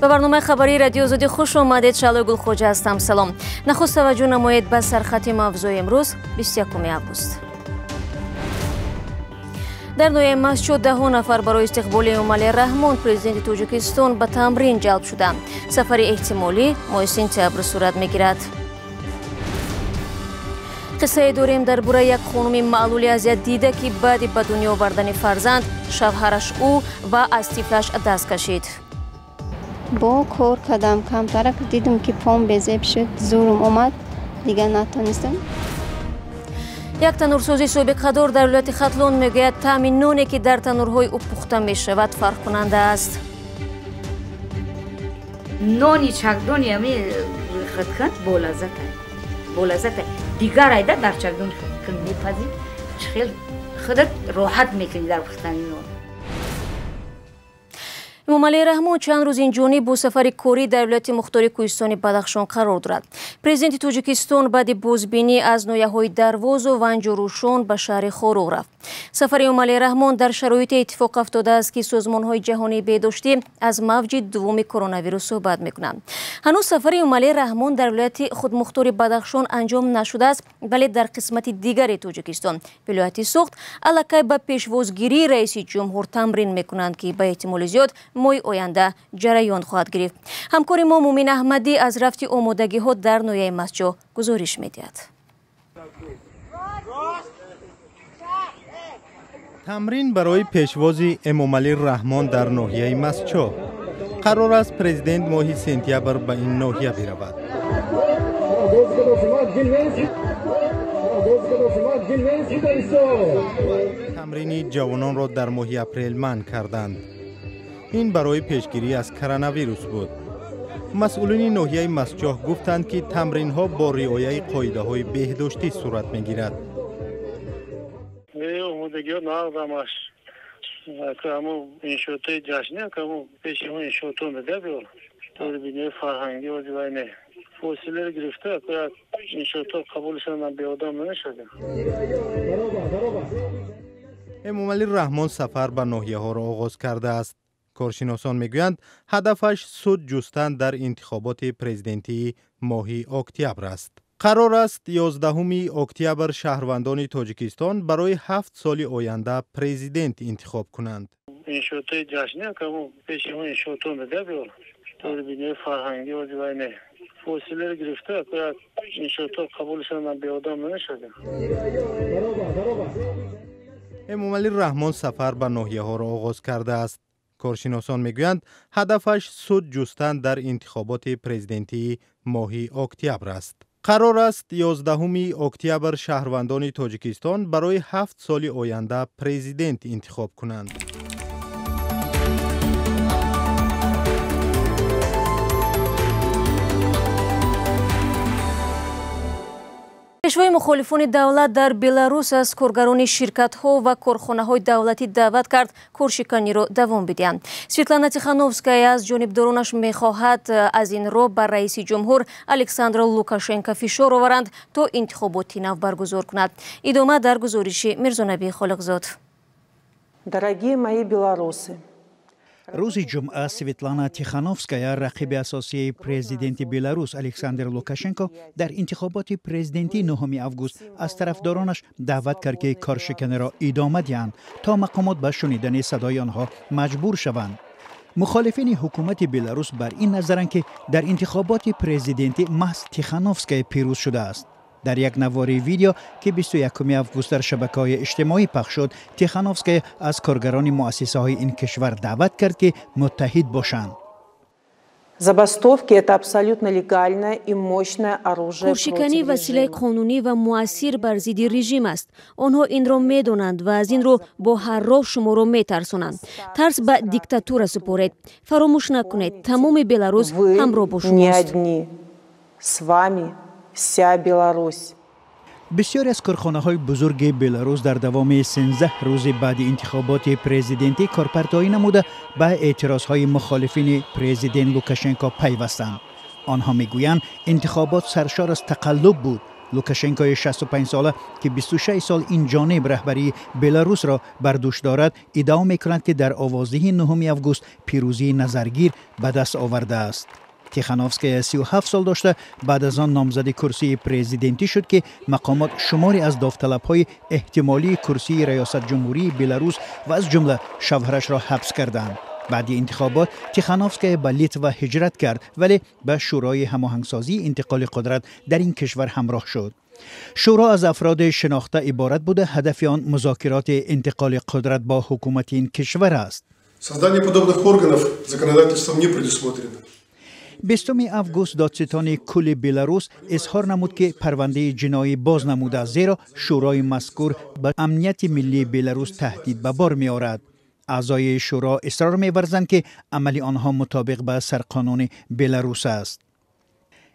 به برنامه خبری رادیو آزادی خوش آمدید. شعله گلخوجه هستم. سلام. نخست توجه نمایید به سرخط موضوع امروز 21 آگوست. در نوع مسجد 10 نفر برای استقبال امومالی رحمان پرزیدنت تاجیکستان به تمرین جلب شدند. سفر احتمالی ماه سپتامبر صورت میگیرد. قصه داریم درباره یک خانم معلولی اذیت دیده که بعد به دنیا آوردن فرزند شوهرش او و از طفلش دست کشید. با کار کردم کمتر دیدم که پام بزیب شد، زورم اومد دیگه نتونستم. یک تنورسازی سابق دار در ولایت ختلون میگوید طعم نانی که در تنورهای او پخته می شود فرق کننده است. نانی چکدانی همی خود کند با لذت دیگر ایده در چکدون کن میپذید خیلی خودت راحت میکنی در پختن نان. امومالی رحمان چند روز این جانی با سفر کاری در ولایت مختار کوهستان بدخشان قرار دارد. پرزیدنت تاجیکستان بعد بازبینی از نویه‌های درواز و ونجوروشان به شهر خاروغ رفت. سفر امومالی رحمان در شرایط اتفاق افتاده است که سازمان‌های جهانی بهداشتی از موج دوم کرونا ویروس صحبت می‌کنند. هنوز سفر امومالی رحمان در ولایت خودمختار بدخشان انجام نشده است، ولی در قسمت دیگر تاجیکستان ولایت سوخت الکی به پیشوازگیری رئیس جمهور تمرین می‌کنند که به احتمال زیاد ماه آینده جریان خواهد گرفت. همکار ما مومن احمدی از رفت آمادگی ها در نویه مسجد گزارش می‌دهد. تمرین برای پیشوازی امومالی رحمان در ناحیه مسجد قرار است پرزیدنت ماه سپتامبر به این ناحیه برود. تمرین جوانان را در ماه اپریل منع کردند. این برای پیشگیری از کرونا ویروس بود. مسئولین ناحیه مسجد گفتند که تمرین ها با رعایت قاعده های بهداشتی صورت میگیرد. آمادگی ها نقدمش کامو انشاءات جشنی کامو پیشی ها انشاءات میده بیار طور بینی فرهنگی و دیوانه فاصله گرفته که انشاءات قبول شدن به آدم نشده. امومالی رحمان سفر به ناحیه ها را آغاز کرده است. کارشناسان میگویند هدفش صوت جستن در انتخابات پرزیدنتی ماه اکتبر است. قرار است 11 اکتبر شهروندان تاجیکستان برای 7 سال آینده پرزیدنت انتخاب کنند. انشاءات جشنی کامو پیشی ها انشاءات میده بیار طور بینی فرهنگی و دیوانه فاصله گرفته که انشاءات قبول شدن به آدم نشده. امومالی رحمان سفر به ناحیه ها را آغاز کرده است. کارشناسان میگویند هدفش صوت جستن در انتخابات پرزیدنتی ماه اکتبر است. قرار است 11 اکتبر شهروندان تاجیکستان برای 7 سال آینده پرزیدنت انتخاب کنند. پیشوای مخالفان دولت در بلاروس از کارگران شرکت‌ها و کارخانه‌های دولتی دعوت کرد کارشکنی را دوام بدهند. سویتلانا تیخانوفسکایا از جانبدارانش می‌خواهد از این رو بر رئیس جمهور الکساندر لوکاشنکو فشار آورند تا انتخابات نو برگزار کند. ادامه در گزارش میرزانبی خالقزاد. Дорогие мои белорусы, روز جمعه سویتلانا تیخانوفسکایا رقیب اساسی پرزیدنت بلاروس الکساندر لوکاشنکو در انتخابات پرزیدنتی 9 آگوست از طرفدارانش دعوت کرد که کارشکنی را ادامه دهند تا مقامات به شنیدن صدای آنها مجبور شوند. مخالفین حکومت بلاروس بر این نظرند که در انتخابات پرزیدنتی محض تیخانوفسکایا پیروز شده است. در یک نواری ویدیو که 21 آگوست در شبکه‌های اجتماعی پخش شد، تیخانوفسکایا از کارگران مؤسسه‌های این کشور دعوت کرد که متحد باشند. Забастовки – это абсолютно легальное и мощное оружие. کارشکنی وسیله قانونی و مؤثر بر ضد رژیم است. آنها این را می‌دانند و از این رو با هر راه شما را می‌ترسانند. ترس به دیکتاتور سپارید. فراموش نکنید تمام بلاروس همراه با شماست. С вами вся Беларусь. بسیاری از کارخانه‌های بزرگ بلاروس در دوام 13 روز بعد انتخابات پرزیدنتی کارپرتایی نموده به اعتراضهای مخالفین پرزیدنت لوکاشنکو پیوستند. آنها میگویند انتخابات سرشار از تقلب بود لوکاشنکوی 65 ساله که 26 سال این جانب رهبری بلاروس را بر دوش دارد ادعا می‌کند که در آوازدهی 9 آگوست پیروزی نظرگیر به دست آورده است. تیخانوفسکایا 37 سال داشته بعد از آن نامزد کرسی پرزیدنتی شد که مقامات شماری از داوطلب‌های احتمالی کرسی ریاست جمهوری بلاروس و از جمله شوهرش را حبس کردند. بعد انتخابات تیخانوفسکایا به لیتوا هجرت کرد ولی به شورای هماهنگسازی انتقال قدرت در این کشور همراه شد. شورا از افراد شناخته عبارت بوده، هدف آن مذاکرات انتقال قدرت با حکومت این کشور است. Создание подобных органов законодательством не предусмотрено. 20 آگوست دادستان کل بلاروس اظهار نمود که پرونده جنایی باز نموده زیرا شورای مذکور به امنیت ملی بلاروس تهدید به بار می آورد. اعضای شورا اصرار می‌ورزند که عمل آنها مطابق با سرقانون بلاروس است.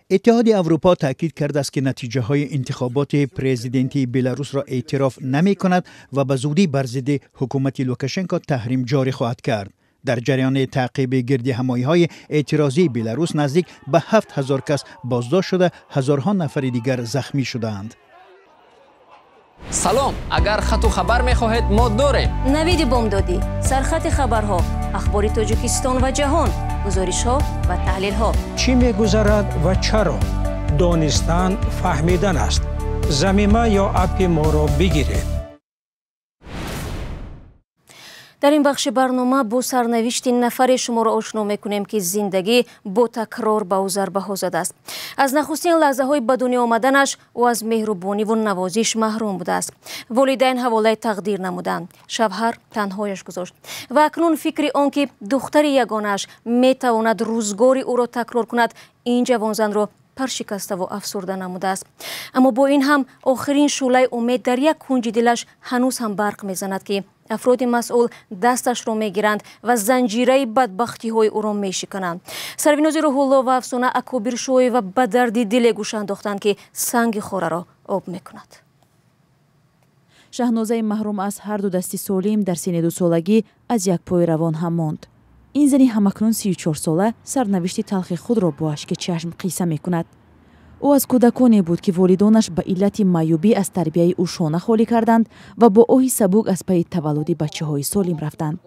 اتحاد اروپا تاکید کرده است که نتیجه های انتخابات پرزیدنتی بلاروس را اعتراف نمی کند و به زودی بر ضد حکومت لوکاشنکو تحریم جاری خواهد کرد. در جریان تعقیب گردهمایی‌های اعتراضی بلاروس نزدیک به 7000 کس بازداشت شده، هزارها نفر دیگر زخمی شدند. سلام، اگر خط و خبر می‌خواهید ما داریم. نوید بامدادی، سرخط خبرها، اخبار تاجیکستان و جهان، گزارش‌ها و تحلیل‌ها. چی می‌گذرد و چرا؟ دانستن فهمیدن است. ضمیمه یا اپ ما را بگیرید. در این بخش برنامه با سرنوشت نفر شما را آشنا میکنیم که زندگی با تکرار به او ضربه ها زده است. از نخستین لحظه های به دنیا آمدنش او از مهربانی و نوازش محروم بوده است. والدین حواله تقدیر نمودند، شوهر تنهایش گذاشت و اکنون فکر آنکه دختر یگانش میتواند روزگاری او را تکرار کند این جوانزن را پرشکسته و افسرده نموده است. اما با این هم آخرین شعله امید در یک کنج دلش هنوز هم برق میزند که افراد مسئول دستش را میگیرند و زنجیره بدبختی های او را میشکنند. سرویناز روح الله و افسانه اکابر شوی و به درد دل گوش انداختند که سنگ خوره را آب میکند. شهنازه محروم از هر دو دستی سالم در سن 2 سالگی از یک پای روان هم ماند. این زنی همکنون 34 ساله سرنوشت تلخ خود را با اشک چشم قیصه میکند. او از کودکانی بود که والدانش به علت معیوبی از تربیت او شانه خالی کردند و با اوهی سبک از پی تولد بچه‌های سالم رفتند.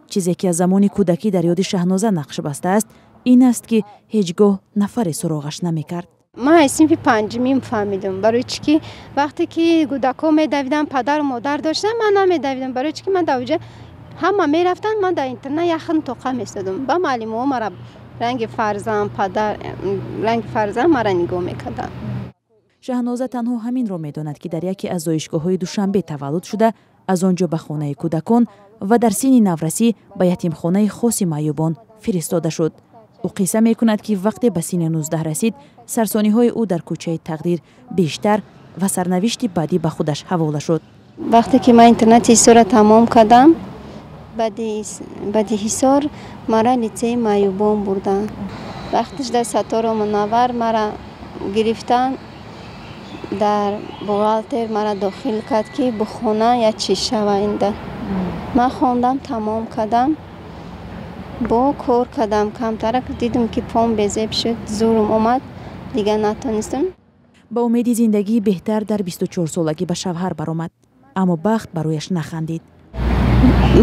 چیزی که از زمان کودکی در یاد شهنازه نقش بسته است این است که هیچگاه نفر سراغش نمی‌کرد. من صنف 5 فهمیدم، برای چی که وقتی که کودکا می‌دویدن پدر و مادر داشتن من نمی‌دویدم، برای چی که من دوجه همه می‌رفتن، من در اینترنت یخن توقع می‌استادم با معلم‌ها مرا رنگ فرزند پدر رنگ فرزند مرا نگاه می‌کردند. شهنازه تنها همین را می‌داند که در یکی از زایشگاه‌های دوشنبه تولد شده، از آنجا به خانه کودکان و در سن نورسی به یتیمخانه خاص معیوبان فرستاده شد. او قصه می‌کند که وقتی به سن 19 رسید، سرسانی‌های او در کوچه تقدیر بیشتر و سرنوشت بعدی به خودش حواله شد. وقتی که من اینترنت را تمام کردم، بعد حصار مرا لیسه معیوبان بردن. وقتش در ستاره منور مرا گرفتن، در بوغالتر مرا داخل کرد که به خانه یا چی شوینده. من خواندم تمام کردم، با کار کردم کمتر دیدم که پام بزیب شد، زورم اومد دیگه نتونستم. با امید زندگی بهتر در 24 سالگی به شوهر برآمد، اما بخت برایش نخندید.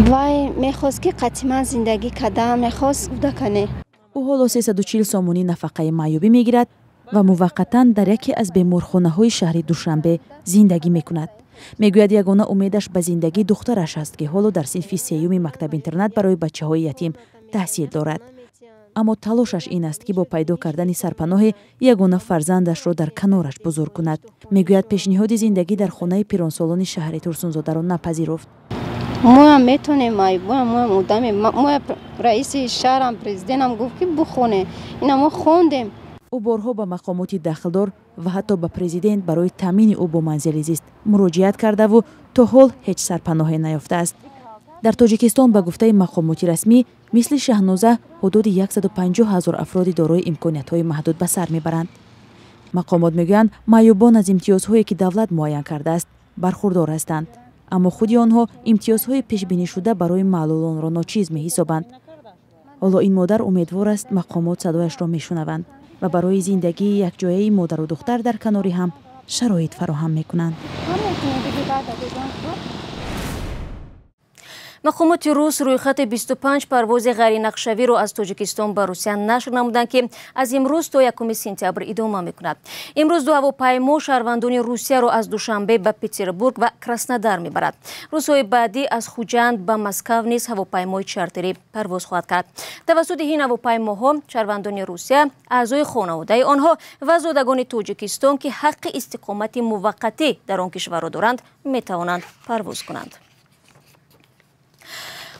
وای میخواست که قطعا زندگی کردم، میخواست کنه. او حالا 340 سامانی نفقه معیوبی میگیرد و موقتا در یکی از بیمارخانه های شهر دوشنبه زندگی میکند. میگوید یگانه امیدش به زندگی دخترش است که حالا در صنف 3 مکتب اینترنت برای بچه های یتیم تحصیل دارد. اما تلاشش این است که با پیدا کردن سرپناه یگانه فرزندش را در کنارش بزرگ کند. میگوید پیشنهاد زندگی در خانه پیرانسالان شهر ترسونزاده را نپذیرفت. ما هم میتونیم ما رئیس شهرم پرزیدنتم گفت که بخونه، اینا ما خوندیم. او بارها به مقامات داخلدار و حتی به پرزیدنت برای تامین او با منزل زیست مراجعت کرده و تا حال هیچ سرپناهی نیافته است. در تاجیکستان به گفته مقامات رسمی مثل شهنازه حدود 150,000 افراد دارای امکانیت‌های محدود به سر میبرند. مقامات میگویند معیوبان از امتیازهایی که دولت معین کرده است برخوردار هستند، اما خود آنها امتیازهای پیش بینی شده برای معلولان را ناچیز می‌حسابند. حالا این مادر امیدوار است مقامات صدایش را میشنوند و برای زندگی یک جایه مادر و دختر در کناری هم شرایط فراهم میکنند. مقامات روس رویخط 25 پرواز غیرنقشه‌ای را از تاجیکستان به روسیه نشر نمودند که از امروز تا 1 سپتامبر ادامه می‌کند. امروز دو هواپیما شهروندان روسیه را از دوشنبه به پترزبورگ و کراسنودار می‌برد. روزهای بعدی از خوجند به مسکو نیز هواپیمای چارتری پرواز خواهد کرد. توسط این هواپیماها شهروندان روسیه، اعضای خانواده آنها و زادگان تاجیکستان که حق استقامت موقتی در آن کشور را دارند می‌توانند پرواز کنند.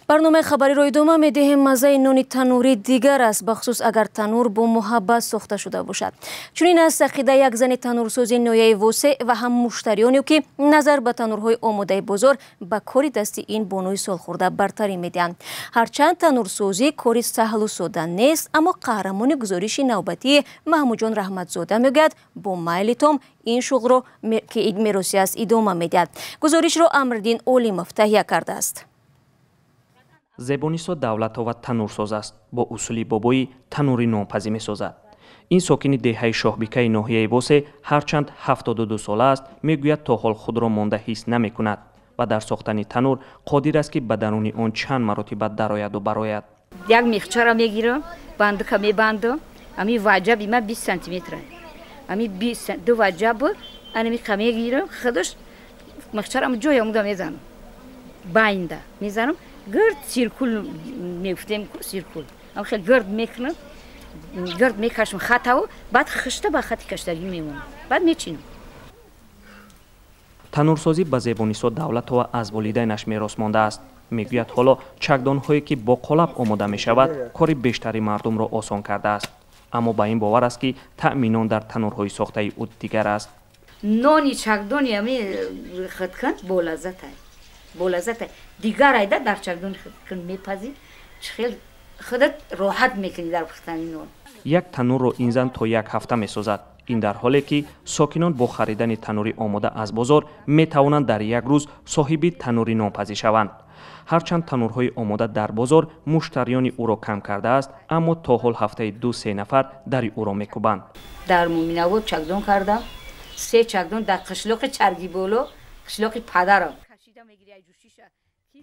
برنامه خبری را ادامه می‌دهیم. مزه نان تنوری دیگر است، بخصوص اگر تنور با محبت ساخته شده باشد. چنین است عقیده یک زن تنورساز نویه واسع و هم مشتریانی که نظر به تنورهای آماده بازار به کار دستی این بانوی سالخورده برتری می‌دهند. هرچند تنورسازی کاری سهل و ساده نیست، اما قهرمان گزارش نوبتی محمود جان رحمتزاده میگوید با میل تام این شغل را که میراثی است ادامه می‌دهد. گزارش را امردین اولیموف تهیه کرده است. زبونیسو دولت‌آور تنورساز است. با اصولی بابایی تنوری نانپزی می‌سازد. این ساکن دهه شاهبیکه ناحیه واسه هرچند 72 ساله است میگوید تا حال خود را مانده حس نمی‌کند و در ساختن تنور قادر است که به درون آن چند مرتبه درآید و برآید. یک میخچه را میگیرم، بندک میبندم، امی وجب ما 20 سانتی متر است. امی 20 دو وجب امی میگیرم، خودش میخچه را جای آموده میزنم. باینده میزنم. گرد سیرکول میفتیم سیرکول. ام خیلی گرد میکنم، گرد میکشم خطا و بعد خشته با خطی کشتگی میمونم. بعد میچینم. تنورسازی به زبونیسو دولت و از والدینش میراث مانده است. میگوید حالا چکدان‌هایی که با قالب آماده میشود کاری بیشتری مردم را آسان کرده است. اما با این باور است که تأمینان در تنورهای ساخته او دیگر است. نانی چکدانی همی خدکن با لذت است. با لذت دیگر ایده در چکدون خود میپذیر خیلی خودت راحت میکنی در پختن نان. یک تنور رو این زن تا یک هفته میسازد. این در حالی که ساکنان با خریدن تنوری آماده از بازار میتوانند در یک روز صاحب تنوری نانپزی شوند. هرچند تنورهای آماده در بازار مشتریان او را کم کرده است، اما تا حال هفته 2-3 نفر در او را میکوبند. در مومین‌آباد چکدون کردم. 3 چکدون در قشلاق چرگی بولو، قشلاق پدرم.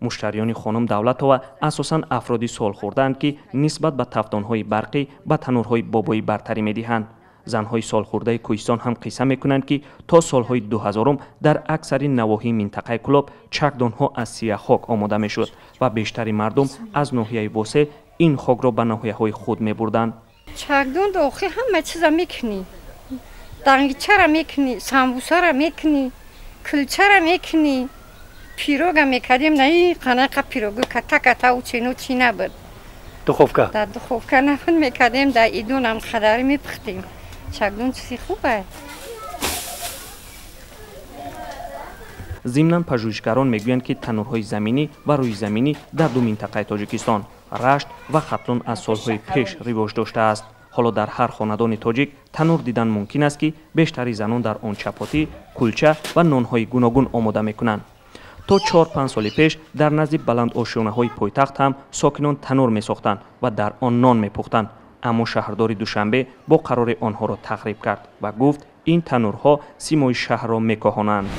مشتریان خانم دولت‌آور اساساً افرادی سال خورده‌اند که نسبت به تفدان‌های برقی به تنورهای بابایی برتری می‌دهند. زن‌های سالخورده کوهستان هم قصه می‌کنند که تا سال‌های 2000 در اکثر نواحی منطقه کلاب چکدان‌ها از سیاه خاک آماده می‌شد و بیشتری مردم از ناحیه واسه این خاک را به ناحیه‌های خود می‌بردند. چکدان داخل همه چیزا می‌کنی. دانگیچه را می‌کنی، سامبوسا را می‌کنی، کلچه را می‌کنی. پیروگ میکردیم نه قناق پیروگو کتا کتا و چینو چی نبود. دخوفکه؟ در دخوفکه نخون میکردیم در ایدون هم خداری میپختیم. چکدون چیزی خوبه. ضمناً پژوهشگران میگویند که تنورهای زمینی و روی زمینی در دو منطقه تاجیکستان رشت و ختلون از سالهای پیش رواج داشته است. حالا در هر خاندان تاجیک تنور دیدن ممکن است که بیشتری زنان در آن چپاتی، کلچه و نانهای گوناگون آماده میکنند. تا 4-5 سال پیش در نزد بلند آشیانه‌های پایتخت هم ساکنان تنور می‌ساختند و در آن نان می‌پختند، اما شهردار دوشنبه با قرار آنها را تخریب کرد و گفت این تنورها سیمای شهر را می‌کاهانند.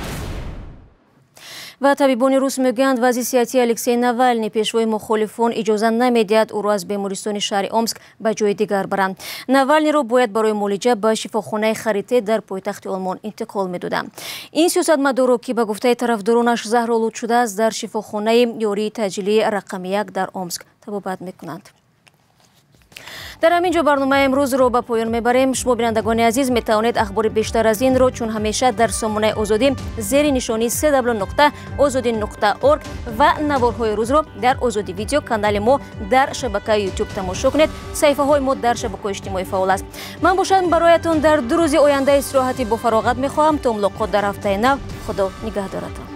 و طبیبان روس میگویند وضع صحتی الکسی ناوالنی پیشوای مخالفان اجازه نمیدهد او را از بیمارستان شهر امسک به جای دیگر برند. ناوالنی را باید برای معالجه به شفاخانه خریته در پایتخت آلمان انتقال میدادند. این سیاستمدار که به گفته طرفدارانش زهرآلود شده است در شفاخانه یاری تجلی رقم 1 در امسک طبابت میکنند. در همینجا برنامه امروز رو به پایان میبریم. شما بینندگان عزیز میتوانید اخبار بیشتر از این رو چون همیشه در سامانه آزادی زیر نشانی www.azadi.org و نوارهای روز رو در آزادی ویدیو کانال ما در شبکه یوتیوب تماشا کنید. صفحه های ما در شبکه اجتماعی فعال است. من باشم برایتون در 2 روز آینده استراحتی با فراغت میخواهم تا ملاقات در هفته نو. خدا نگهدارتان.